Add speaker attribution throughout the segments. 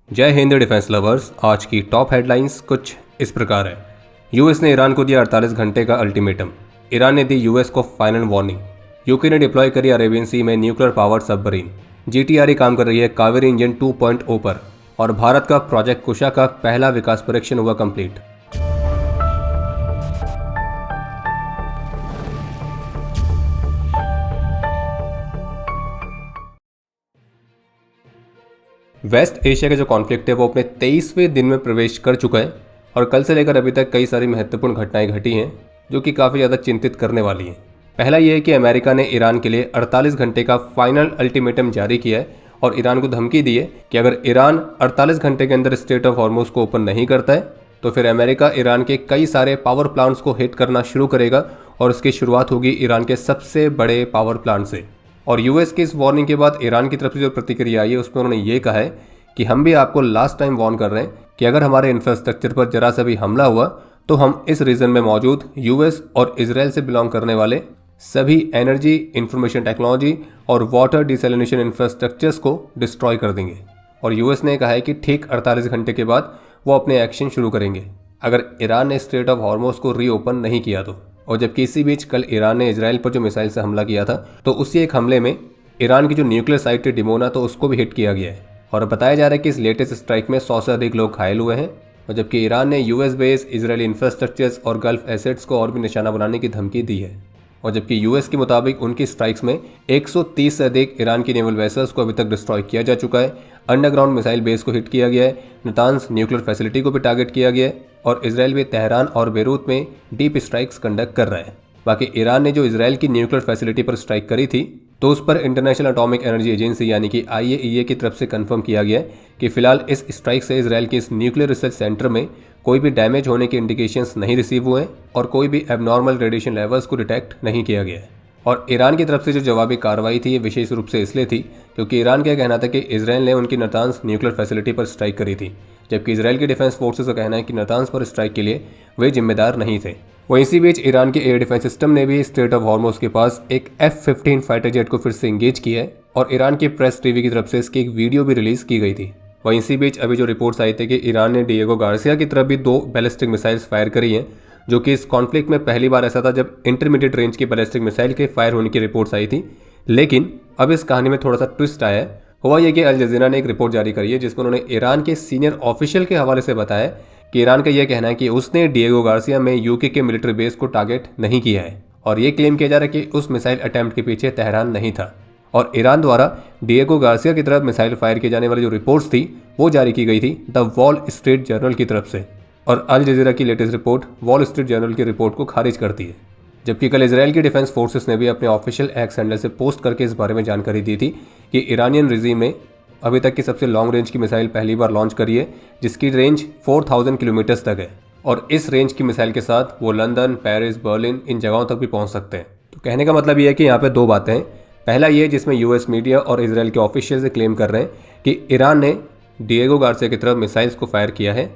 Speaker 1: जय Hind defence lovers. आज की टॉप हेडलाइंस कुछ इस प्रकार है। यूएस ने ईरान को दिया 48 घंटे का अल्टीमेटम। ईरान ने दी यूएस को फाइनल वार्निंग। यूके ने डिप्लॉय करी अरेबियन सी में न्यूक्लियर पावर्ड सबमरीन। जीटीआरई काम कर रही है कावेरी इंजन 2.0 पर। और भारत का प्रोजेक्ट कुशा का पहला विकास परीक्षण हुआ कंप्लीट। वेस्ट एशिया का जो कॉन्फ्लिक्ट है वो अपने 23वें दिन में प्रवेश कर चुका है और कल से लेकर अभी तक कई सारी महत्वपूर्ण घटनाएं घटी हैं जो कि काफ़ी ज़्यादा चिंतित करने वाली हैं। पहला ये है कि अमेरिका ने ईरान के लिए 48 घंटे का फाइनल अल्टीमेटम जारी किया है और ईरान को धमकी दी है कि अगर ईरान 48 घंटे के अंदर स्ट्रेट ऑफ हॉर्मुज को ओपन नहीं करता है तो फिर अमेरिका ईरान के कई सारे पावर प्लांट्स को हिट करना शुरू करेगा और उसकी शुरुआत होगी ईरान के सबसे बड़े पावर प्लांट से। और यूएस की इस वार्निंग के बाद ईरान की तरफ से जो प्रतिक्रिया आई है उसमें उन्होंने ये कहा है कि हम भी आपको लास्ट टाइम वार्न कर रहे हैं कि अगर हमारे इंफ्रास्ट्रक्चर पर जरा सा भी हमला हुआ तो हम इस रीजन में मौजूद यूएस और इजराइल से बिलोंग करने वाले सभी एनर्जी, इंफॉर्मेशन टेक्नोलॉजी और वाटर डिसैलिनेशन इंफ्रास्ट्रक्चर्स को डिस्ट्रॉय कर देंगे। और यूएस ने कहा है कि ठीक 48 घंटे के बाद वो अपने एक्शन शुरू करेंगे अगर ईरान ने स्ट्रेट ऑफ हॉर्मुज को रीओपन नहीं किया तो। और जबकि इसी बीच कल ईरान ने इजराइल पर जो मिसाइल से हमला किया था तो उसी एक हमले में ईरान की जो न्यूक्लियर साइट थी डिमोना तो उसको भी हिट किया गया है। और बताया जा रहा है कि इस लेटेस्ट स्ट्राइक में 100 से अधिक लोग घायल हुए हैं। और जबकि ईरान ने यूएस बेस इजरायली इंफ्रास्ट्रक्चर्स और गल्फ एसेट्स को और भी निशाना बनाने की धमकी दी है। और जबकि यूएस के मुताबिक उनकी स्ट्राइक्स में 130 से अधिक ईरान की नेवल वेसल्स को अभी तक डिस्ट्रॉय किया जा चुका है। अंडरग्राउंड मिसाइल बेस को हिट किया गया है। नतान्स न्यूक्लियर फैसिलिटी को भी टारगेट किया गया है और इसराइल भी तेहरान और बेरूत में डीप स्ट्राइक्स कंडक्ट कर रहा है। बाकी ईरान ने जो इसराइल की न्यूक्लियर फैसिलिटी पर स्ट्राइक करी थी तो उस पर इंटरनेशनल एटॉमिक एनर्जी एजेंसी यानी कि आईएईए की तरफ से कंफर्म किया गया है कि फिलहाल इस स्ट्राइक से इसराइल के इस न्यूक्लियर रिसर्च सेंटर में कोई भी डैमेज होने के इंडिकेशंस नहीं रिसीव हुए और कोई भी एबनॉर्मल रेडिएशन लेवल्स को डिटेक्ट नहीं किया गया है। और ईरान की तरफ से जो जवाबी कार्रवाई थी ये विशेष रूप से इसलिए थी क्योंकि ईरान का कहना था कि इसराइल ने उनकी नतान्स न्यूक्लियर फैसिलिटी पर स्ट्राइक करी थी, जबकि इसराइल की डिफेंस फोर्सेस का कहना है कि नतान्स पर स्ट्राइक के लिए वे जिम्मेदार नहीं थे। वहीं इसी बीच ईरान के एयर डिफेंस सिस्टम ने भी स्ट्रेट ऑफ हॉर्मुज के पास एक F-15 फाइटर जेट को फिर से इंगेज किया है और ईरान की प्रेस टीवी की तरफ से इसकी एक वीडियो भी रिलीज की गई थी। वहीं इसी बीच अभी जो रिपोर्ट्स आई थी कि ईरान ने डिएगो गार्सिया की तरफ भी 2 बैलिस्टिक मिसाइल्स फायर करी हैं, जो कि इस कॉन्फ्लिक्ट में पहली बार ऐसा था जब इंटरमीडिएट रेंज की बैलिस्टिक मिसाइल के फायर होने की रिपोर्ट्स आई थी। लेकिन अब इस कहानी में थोड़ा सा ट्विस्ट आया है। हुआ यह कि अल जज़ीरा ने एक रिपोर्ट जारी करी है जिसमें उन्होंने ईरान के सीनियर ऑफिशियल के हवाले से बताया कि ईरान का यह कहना है कि उसने डिएगो गार्सिया में यूके के मिलिट्री बेस को टारगेट नहीं किया है। और ये क्लेम किया जा रहा है कि उस मिसाइल अटेम्प्ट के पीछे तेहरान नहीं था। और ईरान द्वारा डिएगो गार्सिया की तरफ मिसाइल फायर किए जाने वाली जो रिपोर्ट्स थी वो जारी की गई थी द वॉल स्ट्रीट जर्नल की तरफ से। और अल जज़ीरा की latest report wall street journal की रिपोर्ट को खारिज करती है। जबकि कल इसराइल की डिफेंस फोर्सेस ने भी अपने ऑफिशियल एक्स हैंडल से पोस्ट करके इस बारे में जानकारी दी थी कि ईरानियन रिजीम में अभी तक की सबसे लॉन्ग रेंज की मिसाइल पहली बार लॉन्च करी है जिसकी रेंज 4000 किलोमीटर्स तक है। और इस रेंज की मिसाइल के साथ वो लंदन, पेरिस, बर्लिन इन जगहों तक भी पहुंच सकते हैं। तो कहने का मतलब ये है कि यहाँ पे 2 बातें हैं। पहला ये जिसमें यूएस मीडिया और इसराइल के ऑफिशियल से क्लेम कर रहे हैं कि ईरान ने डिएगो गार्सिया की तरफ मिसाइल्स को फायर किया है।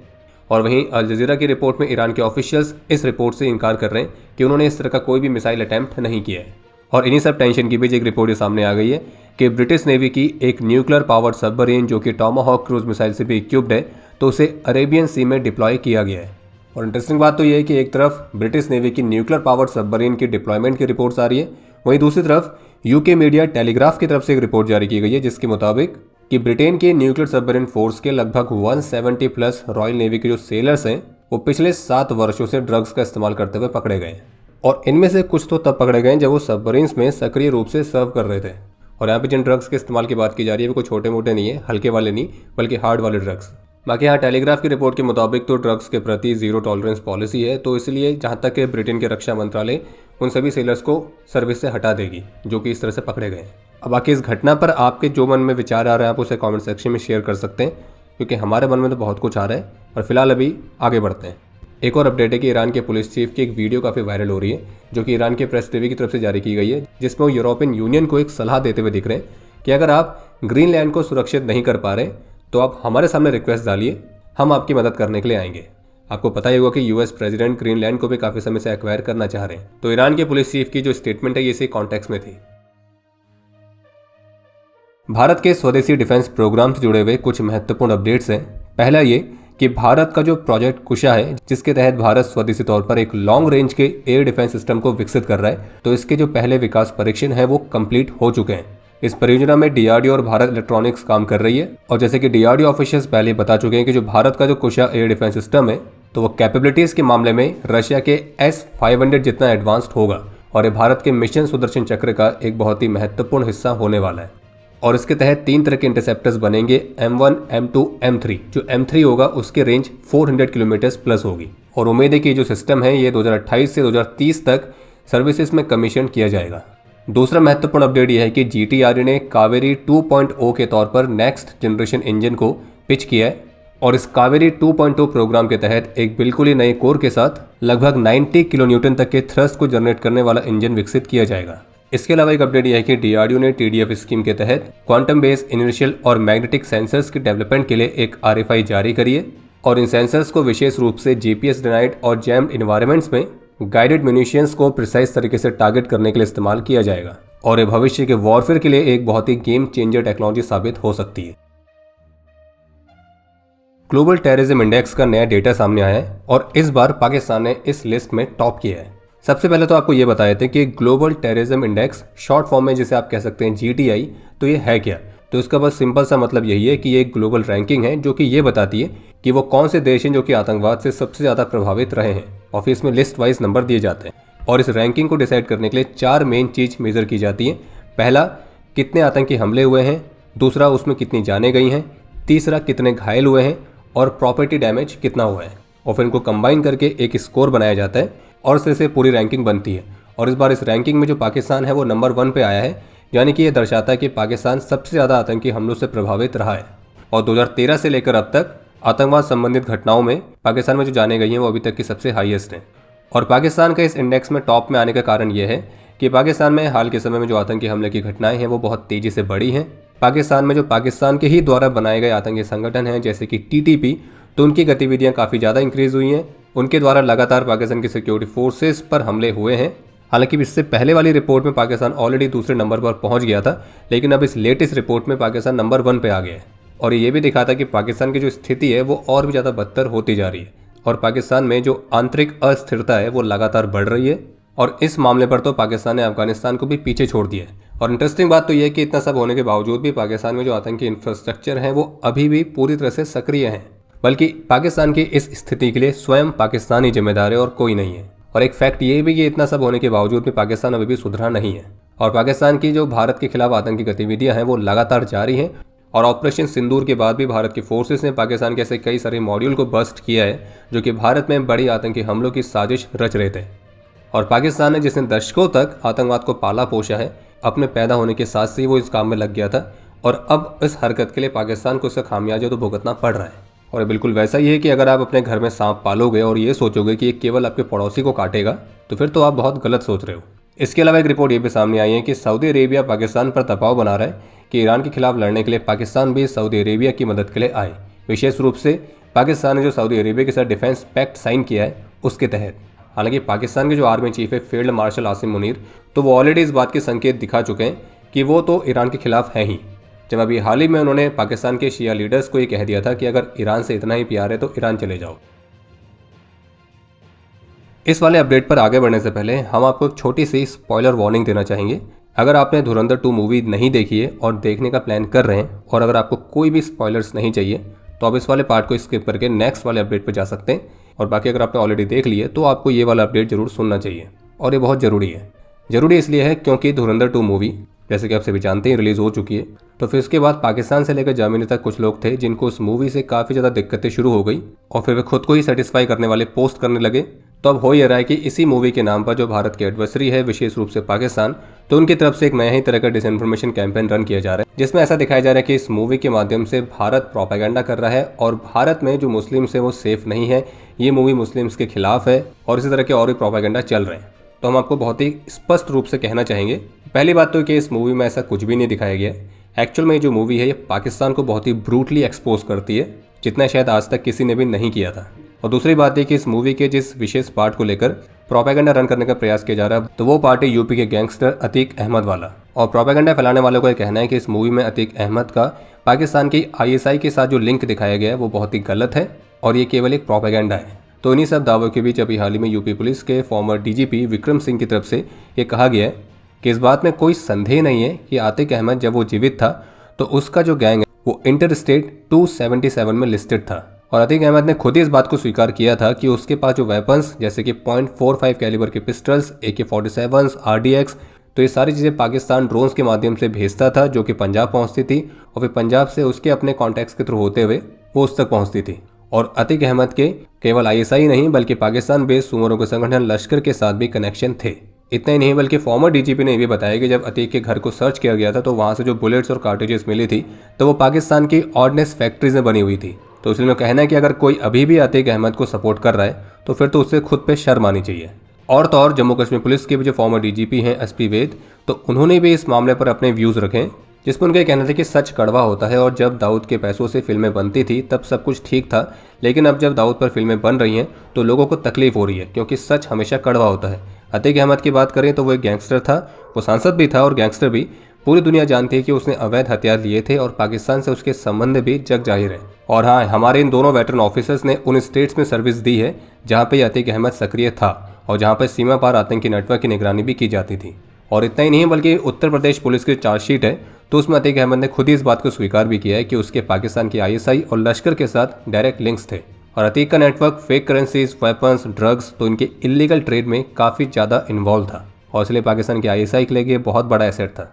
Speaker 1: और वहीं अल जज़ीरा की रिपोर्ट में ईरान के ऑफिशियल्स इस रिपोर्ट से इनकार कर रहे हैं कि उन्होंने इस तरह का कोई भी मिसाइल अटैम्प्ट नहीं किया है। और इन्हीं सब टेंशन के बीच एक रिपोर्ट सामने आ गई है कि ब्रिटिश नेवी की एक न्यूक्लियर पावर्ड सबमरीन जो कि टॉमाहॉक क्रूज मिसाइल से भी इक्विप्ड है तो उसे अरेबियन सी में डिप्लॉय किया गया है। और इंटरेस्टिंग बात तो यह है कि एक तरफ ब्रिटिश नेवी की न्यूक्लियर पावर्ड सबमरीन की डिप्लॉयमेंट की रिपोर्ट्स आ रही है, वहीं दूसरी तरफ यूके मीडिया टेलीग्राफ की तरफ से एक रिपोर्ट जारी की गई है जिसके मुताबिक कि ब्रिटेन के न्यूक्लियर सबमरीन फोर्स के लगभग 170 प्लस रॉयल नेवी के जो सेलर्स हैं वो पिछले 7 वर्षों से ड्रग्स का इस्तेमाल करते हुए पकड़े गए। और इनमें से कुछ तो तब पकड़े गए जब वो सबमरीन्स में सक्रिय रूप से सर्व कर रहे थे। और यहाँ पे जिन ड्रग्स के इस्तेमाल की बात की जा रही है वो कोई छोटे मोटे नहीं है, हल्के वाले नहीं बल्कि हार्ड वाले ड्रग्स। बाकी यहाँ टेलीग्राफ की रिपोर्ट के मुताबिक तो ड्रग्स के प्रति जीरो टॉलरेंस पॉलिसी है, तो इसलिए जहाँ तक ब्रिटेन के रक्षा मंत्रालय उन सभी सेलर्स को सर्विस से हटा देगी जो कि इस तरह से पकड़े गए। अब बाकी इस घटना पर आपके जो मन में विचार आ रहा है आप उसे कमेंट सेक्शन में शेयर कर सकते हैं क्योंकि हमारे मन में तो बहुत कुछ आ रहा है। और फिलहाल अभी आगे बढ़ते हैं। एक और अपडेट है कि ईरान के पुलिस चीफ की एक वीडियो काफ़ी वायरल हो रही है जो कि ईरान के प्रेस टीवी की तरफ से जारी की गई है जिसमें वो यूरोपियन यूनियन को एक सलाह देते हुए दिख रहे हैं कि अगर आप ग्रीनलैंड को सुरक्षित नहीं कर पा रहे तो आप हमारे सामने रिक्वेस्ट डालिए, हम आपकी मदद करने के लिए आएंगे। आपको पता ही होगा कि यूएस प्रेसिडेंट ग्रीनलैंड को भी काफ़ी समय से एक्वायर करना चाह रहे हैं। तो ईरान के पुलिस चीफ की जो स्टेटमेंट है ये इसी कॉन्टेक्स्ट में थी। भारत के स्वदेशी डिफेंस प्रोग्राम से जुड़े हुए कुछ महत्वपूर्ण अपडेट्स हैं। पहला ये कि भारत का जो प्रोजेक्ट कुशा है, जिसके तहत भारत स्वदेशी तौर पर एक लॉन्ग रेंज के एयर डिफेंस सिस्टम को विकसित कर रहा है, तो इसके जो पहले विकास परीक्षण है वो कंप्लीट हो चुके हैं। इस परियोजना में डीआरडीओ और भारत इलेक्ट्रॉनिक्स काम कर रही है, और जैसे कि डीआरडीओ ऑफिशियल्स पहले बता चुके हैं कि जो भारत का जो कुशा एयर डिफेंस सिस्टम है, तो वो कैपेबिलिटीज के मामले में रशिया के S-500 जितना एडवांस्ड होगा, और ये भारत के मिशन सुदर्शन चक्र का एक बहुत ही महत्वपूर्ण हिस्सा होने वाला है। और इसके तहत 3 तरह के इंटरसेप्टर्स बनेंगे, M1, M2, M3। जो M3 होगा उसकी रेंज 400 किलोमीटर प्लस होगी, और उम्मीद है कि जो सिस्टम है ये 2028 से 2030 तक सर्विसेज में कमीशन किया जाएगा। दूसरा महत्वपूर्ण अपडेट यह है कि GTRE ने कावेरी 2.0 के तौर पर नेक्स्ट जनरेशन इंजन को पिच किया है, और इस कावेरी 2.0 प्रोग्राम के तहत एक बिल्कुल ही नए कोर के साथ लगभग 90 किलो न्यूटन तक के थ्रस्ट को जनरेट करने वाला इंजन विकसित किया जाएगा। इसके अलावा एक अपडेट यह है कि डीआरडीओ ने TDF स्कीम के तहत क्वांटम बेस्ड इनर्शियल और मैग्नेटिक सेंसर्स के डेवलपमेंट के लिए एक RFI जारी करी है, और इन सेंसर्स को विशेष रूप से GPS डिनाइड और जैम्ड इन्वायरमेंट्स में गाइडेड म्यूनिशंस को प्रिसाइज तरीके से टारगेट करने के लिए इस्तेमाल किया जाएगा, और ये भविष्य के वॉरफेयर के लिए एक बहुत ही गेम चेंजर टेक्नोलॉजी साबित हो सकती है। ग्लोबल टेररिज्म इंडेक्स का नया डेटा सामने आया है, और इस बार पाकिस्तान ने इस लिस्ट में टॉप किया है। सबसे पहले तो आपको ये बताए थे कि global terrorism index, short form में जिसे आप कह सकते हैं GTI, तो ये है क्या। तो इसका बस सिंपल सा मतलब यही है कि ये एक ग्लोबल रैंकिंग है जो कि ये बताती है कि वो कौन से देश हैं जो कि आतंकवाद से सबसे ज़्यादा प्रभावित रहे हैं, और फिर इसमें लिस्ट वाइज नंबर दिए जाते हैं। और इस रैंकिंग को डिसाइड करने के लिए 4 मेन चीज़ मेजर की जाती हैं। पहला, कितने आतंकी हमले हुए हैं। दूसरा, उसमें कितनी जानें गई हैं। तीसरा, कितने घायल हुए हैं, और प्रॉपर्टी डैमेज कितना हुआ है। और फिर इनको कंबाइन करके एक स्कोर बनाया जाता है, और इससे पूरी रैंकिंग बनती है। और इस बार इस रैंकिंग में जो पाकिस्तान है वो नंबर 1 पे आया है, यानी कि ये दर्शाता है कि पाकिस्तान सबसे ज़्यादा आतंकी हमलों से प्रभावित रहा है। और 2013 से लेकर अब तक आतंकवाद संबंधित घटनाओं में पाकिस्तान में जो जाने गई हैं वो अभी तक की सबसे हाईएस्ट हैं। और पाकिस्तान का इस इंडेक्स में टॉप में आने का कारण ये है कि पाकिस्तान में हाल के समय में जो आतंकी हमले की घटनाएं हैं वो बहुत तेज़ी से बढ़ी हैं। पाकिस्तान में जो पाकिस्तान के ही द्वारा बनाए गए आतंकी संगठन हैं जैसे कि TTP, तो उनकी गतिविधियां काफ़ी ज़्यादा इंक्रीज़ हुई हैं। उनके द्वारा लगातार पाकिस्तान की सिक्योरिटी फोर्सेस पर हमले हुए हैं। हालांकि इससे पहले वाली रिपोर्ट में पाकिस्तान ऑलरेडी दूसरे नंबर पर पहुंच गया था, लेकिन अब इस लेटेस्ट रिपोर्ट में पाकिस्तान नंबर 1 पे आ गया है। और ये भी दिखाता है कि पाकिस्तान की जो स्थिति है वो और भी ज़्यादा बदतर होती जा रही है, और पाकिस्तान में जो आंतरिक अस्थिरता है वो लगातार बढ़ रही है। और इस मामले पर तो पाकिस्तान ने अफगानिस्तान को भी पीछे छोड़ दिया है। और इंटरेस्टिंग बात तो यह है कि इतना सब होने के बावजूद भी पाकिस्तान में जो आतंकी इंफ्रास्ट्रक्चर है वो अभी भी पूरी तरह से सक्रिय हैं, बल्कि पाकिस्तान की इस स्थिति के लिए स्वयं पाकिस्तान ही जिम्मेदार है और कोई नहीं है। और एक फैक्ट ये भी कि इतना सब होने के बावजूद भी पाकिस्तान अभी भी सुधरा नहीं है, और पाकिस्तान की जो भारत के खिलाफ आतंकी गतिविधियां हैं वो लगातार जारी हैं। और ऑपरेशन सिंदूर के बाद भी भारत की फोर्सेस ने पाकिस्तान के ऐसे कई सारे मॉड्यूल को बस्ट किया है जो कि भारत में बड़ी आतंकी हमलों की साजिश रच रहे थे। और पाकिस्तान ने जिसने दशकों तक आतंकवाद को पाला पोषा है, अपने पैदा होने के साथ से वो इस काम में लग गया था, और अब इस हरकत के लिए पाकिस्तान को इसका खामियाजा तो भुगतना पड़ रहा है। और बिल्कुल वैसा ही है कि अगर आप अपने घर में सांप पालोगे और ये सोचोगे कि ये केवल आपके पड़ोसी को काटेगा, तो फिर तो आप बहुत गलत सोच रहे हो। इसके अलावा एक रिपोर्ट ये भी सामने आई है कि सऊदी अरेबिया पाकिस्तान पर दबाव बना रहा है कि ईरान के खिलाफ लड़ने के लिए पाकिस्तान भी सऊदी अरेबिया की मदद के लिए आए। विशेष रूप से पाकिस्तान ने जो सऊदी अरेबिया के साथ डिफेंस पैक्ट साइन किया है उसके तहत। हालांकि पाकिस्तान के जो आर्मी चीफ है फील्ड मार्शल आसिम मुनीर, तो वो ऑलरेडी इस बात के संकेत दिखा चुके हैं कि वो तो ईरान के खिलाफ हैं ही, जब अभी हाल ही में उन्होंने पाकिस्तान के शिया लीडर्स को ये कह दिया था कि अगर ईरान से इतना ही प्यार है तो ईरान चले जाओ। इस वाले अपडेट पर आगे बढ़ने से पहले हम आपको एक छोटी सी स्पॉइलर वार्निंग देना चाहेंगे। अगर आपने धुरंधर 2 मूवी नहीं देखी है और देखने का प्लान कर रहे हैं, और अगर आपको कोई भी स्पॉयलर्स नहीं चाहिए, तो आप इस वाले पार्ट को स्किप करके नेक्स्ट वाले अपडेट पर जा सकते हैं। और बाकी अगर आपने ऑलरेडी देख ली है तो आपको ये वाला अपडेट जरूर सुनना चाहिए, और ये बहुत ज़रूरी है। ज़रूरी इसलिए है क्योंकि धुरंधर 2 मूवी जैसे कि आप सभी जानते हैं रिलीज़ हो चुकी है। तो फिर इसके बाद पाकिस्तान से लेकर जर्मनी तक कुछ लोग थे जिनको उस मूवी से काफ़ी ज़्यादा दिक्कतें शुरू हो गई, और फिर वे खुद को ही सेटिस्फाई करने वाले पोस्ट करने लगे। तो अब हो ये रहा है कि इसी मूवी के नाम पर जो भारत के एडवर्सरी है, विशेष रूप से पाकिस्तान, तो उनकी तरफ से एक नया ही तरह का डिसइंफॉर्मेशन कैंपेन रन किया जा रहा है, जिसमें ऐसा दिखाया जा रहा है कि इस मूवी के माध्यम से भारत प्रोपेगेंडा कर रहा है और भारत में जो मुस्लिम्स है वो सेफ नहीं है, ये मूवी मुस्लिम्स के खिलाफ है, और इसी तरह के और भी प्रोपेगेंडा चल रहे हैं। तो हम आपको बहुत ही स्पष्ट रूप से कहना चाहेंगे, पहली बात तो कि इस मूवी में ऐसा कुछ भी नहीं दिखाया गया। एक्चुअल में जो मूवी है ये पाकिस्तान को बहुत ही ब्रूटली एक्सपोज करती है, जितना शायद आज तक किसी ने भी नहीं किया था। और दूसरी बात है कि इस मूवी के जिस विशेष पार्ट को लेकर प्रोपेगेंडा रन करने का प्रयास किया जा रहा है, तो वो पार्टी यूपी के गैंगस्टर अतीक अहमद वाला। और प्रोपेगेंडा फैलाने वालों का कहना है कि इस मूवी में अतीक अहमद का पाकिस्तान की ISI के साथ जो लिंक दिखाया गया है वो बहुत ही गलत है और ये केवल एक प्रोपेगेंडा है। तो इन्हीं सब दावों के बीच अभी हाल ही में यूपी पुलिस के फॉर्मर DGP विक्रम सिंह की तरफ से ये कहा गया है कि इस बात में कोई संदेह नहीं है कि अतीक अहमद जब वो जीवित था तो उसका जो गैंग है वो इंटरस्टेट 277 में लिस्टेड था। और अतीक अहमद ने खुद ही इस बात को स्वीकार किया था कि उसके पास जो वेपन्स जैसे कि .45 कैलिबर के पिस्टल्स, AK-47, RDX, तो ये सारी चीज़ें पाकिस्तान ड्रोन्स के माध्यम से भेजता था जो कि पंजाब पहुंचती थी और फिर पंजाब से उसके अपने कॉन्टैक्ट्स के थ्रू होते हुए वो उस तक पहुंचती थी। और अतीक अहमद के केवल ISI नहीं बल्कि पाकिस्तान बेस्ड सुमरों के संगठन लश्कर के साथ भी कनेक्शन थे। इतना ही नहीं बल्कि फॉर्मर DGP ने भी बताया कि जब अतीक के घर को सर्च किया गया था तो वहाँ से जो बुलेट्स और कार्ट्रिजेस मिली थी तो वो पाकिस्तान की ऑर्डिनेंस फैक्ट्रीज में बनी हुई थी। तो इसलिए कहना है कि अगर कोई अभी भी अतीक अहमद को सपोर्ट कर रहा है तो फिर तो उससे खुद पे शर्म आनी चाहिए। और तो और जम्मू कश्मीर पुलिस के भी जो फॉर्मर DGP हैं SP वैद, तो उन्होंने भी इस मामले पर अपने व्यूज़ रखे जिसमें उनका कहना था कि सच कड़वा होता है और जब दाऊद के पैसों से फिल्में बनती थी तब सब कुछ ठीक था, लेकिन अब जब दाऊद पर फिल्में बन रही हैं तो लोगों को तकलीफ हो रही है क्योंकि सच हमेशा कड़वा होता है। अतीक अहमद की बात करें तो वो एक गैंगस्टर था, वो सांसद भी था और गैंगस्टर भी। पूरी दुनिया जानती है कि उसने अवैध हथियार लिए थे और पाकिस्तान से उसके संबंध भी जग जाहिर है। और हाँ, हमारे इन दोनों वेटरन ऑफिसर्स ने उन स्टेट्स में सर्विस दी है जहाँ पे अतीक अहमद सक्रिय था और जहाँ पर सीमा पार आतंकी नेटवर्क की निगरानी भी की जाती थी। और इतना ही नहीं बल्कि उत्तर प्रदेश पुलिस की चार्जशीट है तो उसमें अतीक अहमद ने खुद ही इस बात को स्वीकार भी किया है कि उसके पाकिस्तान की ISI और लश्कर के साथ डायरेक्ट लिंक्स थे और अतीक का network fake currencies, weapons, drugs, तो इनके इलीगल ट्रेड में काफ़ी ज़्यादा इन्वॉल्व था और इसलिए पाकिस्तान की ISI के लिए ये बहुत बड़ा एसेट था।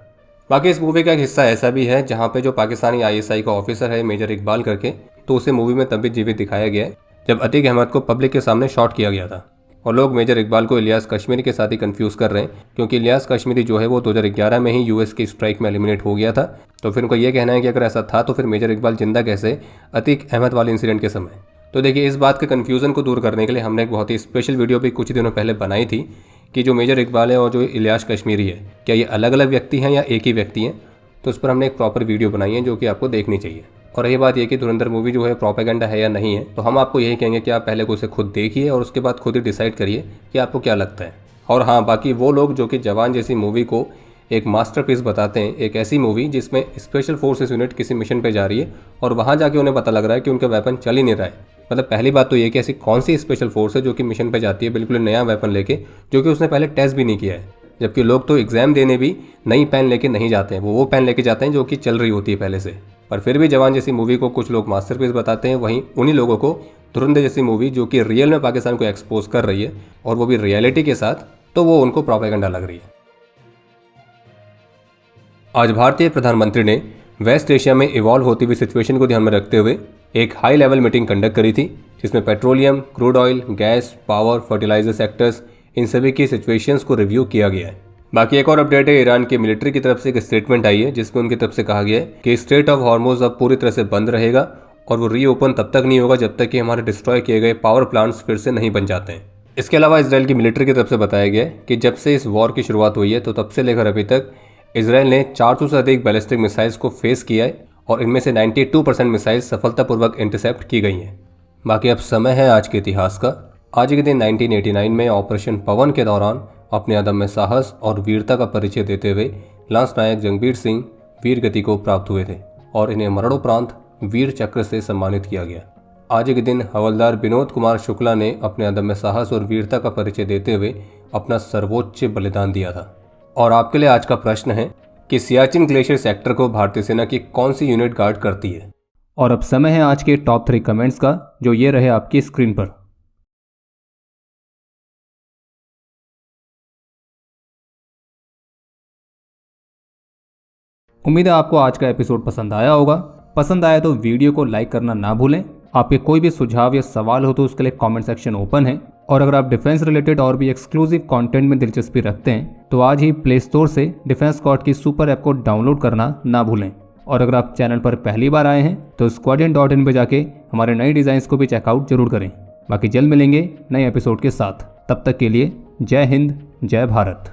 Speaker 1: बाकी इस मूवी का एक हिस्सा ऐसा भी है जहाँ पे जो पाकिस्तानी ISI का ऑफिसर है मेजर इकबाल करके, तो उसे मूवी में तब भी जीवित दिखाया गया है जब अतीक अहमद को पब्लिक के सामने शॉट किया गया था। और लोग मेजर इकबाल को इलियास कश्मीरी के साथ ही कंफ्यूज कर रहे हैं क्योंकि इलियास कश्मीरी जो है वो 2011 में ही US की स्ट्राइक में एलिमिनेट हो गया था। तो फिर उनका ये कहना है कि अगर ऐसा था तो फिर मेजर इकबाल जिंदा कैसे अतीक अहमद वाले इंसिडेंट के समय। तो देखिए, इस बात के कन्फ्यूज़न को दूर करने के लिए हमने एक बहुत ही स्पेशल वीडियो भी कुछ दिनों पहले बनाई थी कि जो मेजर इकबाल है और जो इलियास कश्मीरी है क्या ये अलग अलग व्यक्ति हैं या एक ही व्यक्ति हैं। तो उस पर हमने एक प्रॉपर वीडियो बनाई है जो कि आपको देखनी चाहिए। और रही बात ये कि धुरंधर मूवी जो है प्रोपेगेंडा है या नहीं है, तो हम आपको यही कहेंगे कि आप पहले उसे खुद देखिए और उसके बाद खुद ही डिसाइड करिए कि आपको क्या लगता है। और हाँ, बाकी वो लोग जो कि जवान जैसी मूवी को एक मास्टरपीस बताते हैं, एक ऐसी मूवी जिसमें स्पेशल फोर्सेस यूनिट किसी मिशन पे जा रही है और वहाँ जाके उन्हें पता लग रहा है कि उनका वेपन चल ही नहीं रहा है। मतलब पहली बात तो ये कि ऐसी कौन सी स्पेशल फोर्स है जो कि मिशन पे जाती है बिल्कुल नया वेपन लेके जो कि उसने पहले टेस्ट भी नहीं किया है, जबकि लोग तो एग्जाम देने भी नई पेन लेके नहीं जाते हैं, वो पेन लेके जाते हैं जो कि चल रही होती है पहले से। पर फिर भी जवान जैसी मूवी को कुछ लोग मास्टरपीस बताते हैं, वहीं उन्हीं लोगों को धुरंधर जैसी मूवी जो कि रियल में पाकिस्तान को एक्सपोज कर रही है और वो भी रियलिटी के साथ, तो वो उनको प्रोपेगेंडा लग रही है। आज भारतीय प्रधानमंत्री ने वेस्ट एशिया में इवॉल्व होती हुई सिचुएशन को ध्यान में रखते हुए एक हाई लेवल मीटिंग कंडक्ट करी थी जिसमें petroleum, crude oil, gas, power, fertilizer sectors, इन सभी की सिचुएशंस को रिव्यू किया गया है। बाकी एक और अपडेट है, ईरान के मिलिट्री की तरफ से एक स्टेटमेंट आई है जिसमें उनकी तरफ से कहा गया है कि स्ट्रेट ऑफ हॉर्मुज अब पूरी तरह से बंद रहेगा और वो रीओपन तब तक नहीं होगा जब तक कि हमारे डिस्ट्रॉय किए गए पावर प्लांट्स फिर से नहीं बन जाते हैं। इसके अलावा इसराइल की मिलिट्री की तरफ से बताया गया है कि जब से इस वॉर की शुरुआत हुई है तो तब से लेकर अभी तक इसराइल ने 400 से अधिक बैलिस्टिक मिसाइल्स को फेस किया है और इनमें से 92% मिसाइल सफलतापूर्वक इंटरसेप्ट की गई हैं। बाकी अब समय है आज के इतिहास का। आज के दिन 1989 में ऑपरेशन पवन के दौरान अपने अदम्य साहस और वीरता का परिचय देते हुए लांस नायक जंगबीर सिंह वीर गति को प्राप्त हुए थे और इन्हें मरणोपरांत वीर चक्र से सम्मानित किया गया। आज के दिन हवलदार विनोद कुमार शुक्ला ने अपने अदम्य साहस और वीरता का परिचय देते हुए अपना सर्वोच्च बलिदान दिया था। और आपके लिए आज का प्रश्न है कि सियाचिन ग्लेशियर सेक्टर को भारतीय सेना की कौन सी यूनिट गार्ड करती है।
Speaker 2: और अब समय है आज के टॉप 3 कमेंट्स का, जो ये रहे आपकी स्क्रीन पर। उम्मीद है आपको आज का एपिसोड पसंद आया होगा। पसंद आया तो वीडियो को लाइक करना ना भूलें। आपके कोई भी सुझाव या सवाल हो तो उसके लिए कमेंट सेक्शन ओपन है। और अगर आप डिफेंस रिलेटेड और भी एक्सक्लूसिव कंटेंट में दिलचस्पी रखते हैं तो आज ही प्ले स्टोर से डिफेंस स्क्वाड की सुपर ऐप को डाउनलोड करना ना भूलें। और अगर आप चैनल पर पहली बार आए हैं तो squadron.in पे जाके हमारे नए डिज़ाइंस को भी चेकआउट जरूर करें। बाकी जल्द मिलेंगे नए एपिसोड के साथ। तब तक के लिए जय हिंद, जय भारत।